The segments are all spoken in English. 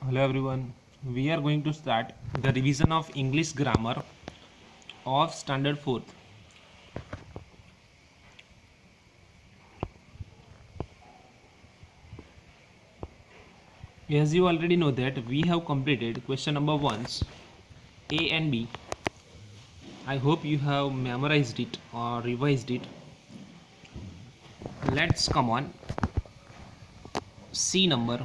Hello everyone. We are going to start the revision of English grammar of standard 4th. As you already know that we have completed question number 1's A and B. I hope you have memorized it or revised it. Let's come on C number.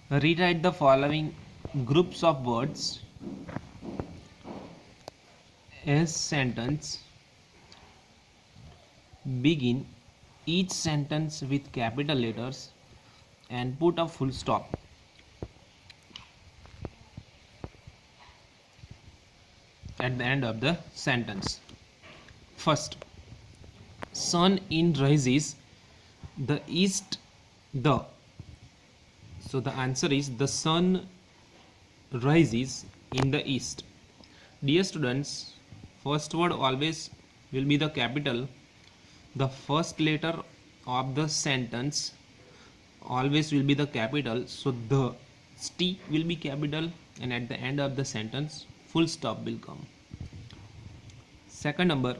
Rewrite the following groups of words as sentence. Begin each sentence with capital letters and put a full stop. At the end of the sentence. First, sun in rises the east the. So the answer is the sun rises in the east. Dear students, first word always will be the capital. The first letter of the sentence always will be the capital. So the T will be capital, and at the end of the sentence full stop will come. Second number,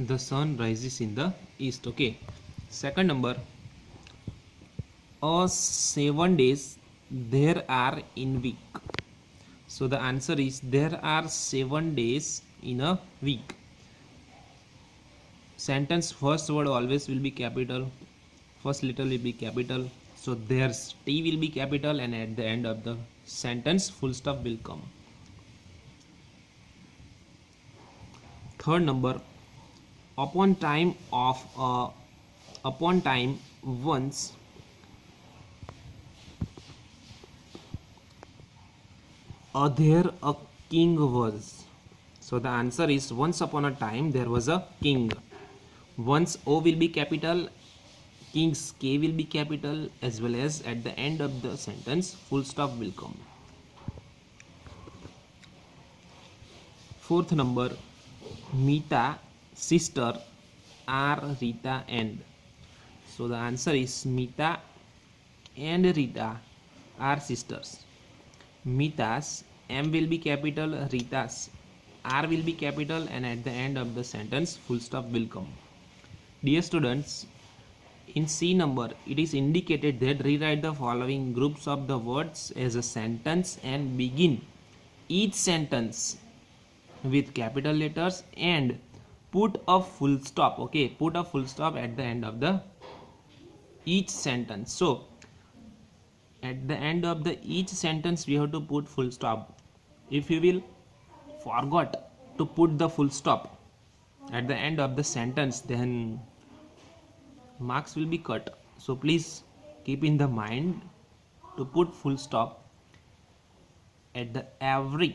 the sun rises in the east. Okay. Second number, 7 days there are in week. So the answer is there are 7 days in a week. Sentence first word always will be capital, first letter will be capital, so there's T will be capital, and at the end of the sentence full stop will come. Third number, upon time once there a king was. So the answer is once upon a time there was a king. Once O will be capital, king's K will be capital, as well as at the end of the sentence full stop will come. Fourth number, Mita sister are Rita and. So the answer is Mita and Rita are sisters. Mita's M will be capital, Rita's R will be capital, and at the end of the sentence full stop will come. Dear students, in C number it is indicated that rewrite the following groups of the words as a sentence and begin each sentence with capital letters and put a full stop. Okay, put a full stop at the end of the each sentence. So at the end of the each sentence we have to put full stop. If you will forgot to put the full stop at the end of the sentence, then marks will be cut. So please keep in the mind to put full stop at the end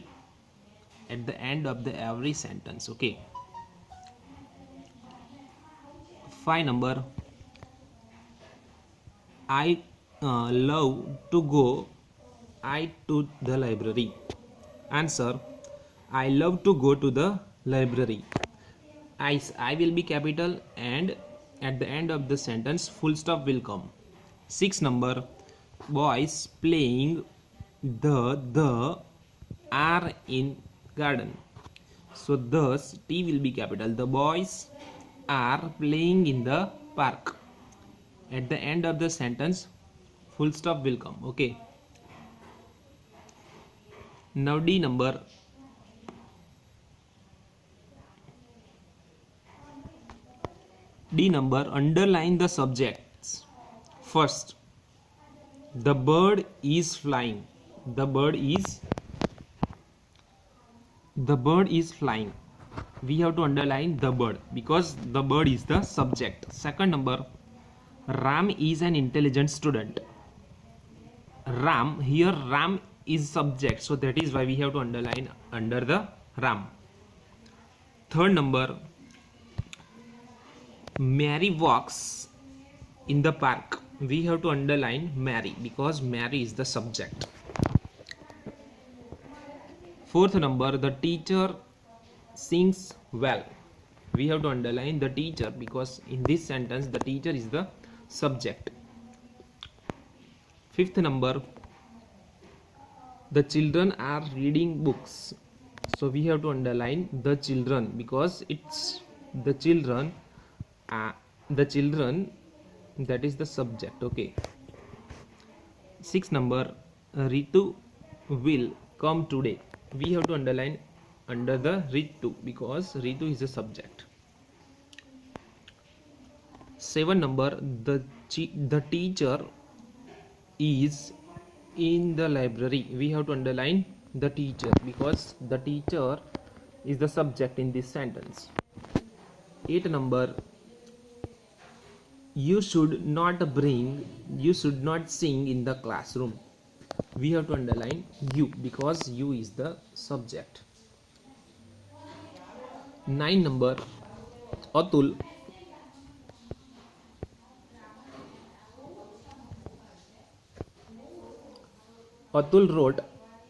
of the every sentence. Okay. 5 number, I love to go to the library. Answer, I love to go to the library. I will be capital, and at the end of the sentence full stop will come. 6 number, boys playing the are in garden. So thus T will be capital. The boys are playing in the park. At the end of the sentence full stop will come. Okay. Now D number, underline the subjects. First, the bird is flying. The bird is flying. We have to underline the bird because the bird is the subject. Second number, Ram is an intelligent student. Ram is subject, so that is why we have to underline under the Ram. Third number, Mary walks in the park. We have to underline Mary because Mary is the subject. Fourth number, the teacher sings well. We have to underline the teacher because in this sentence the teacher is the subject. Fifth number, the children are reading books. So we have to underline the children because it's the children, the children, that is the subject. Okay. Sixth number, Ritu will come today. We have to underline under the Ritu because Ritu is the subject. Seven number, the teacher is in the library. We have to underline the teacher because the teacher is the subject in this sentence. 8 number, you should not sing in the classroom. We have to underline you because you is the subject. 9 number, Atul wrote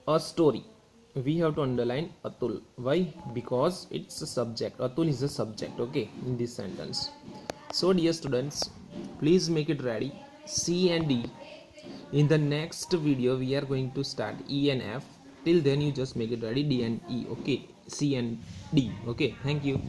a story. We have to underline Atul. Why? Because it's a subject. Atul is a subject, okay, in this sentence. So dear students, please make it ready. C and D. In the next video we are going to start E and F. Till then you just make it ready, D and E, okay, C and D, okay. Thank you.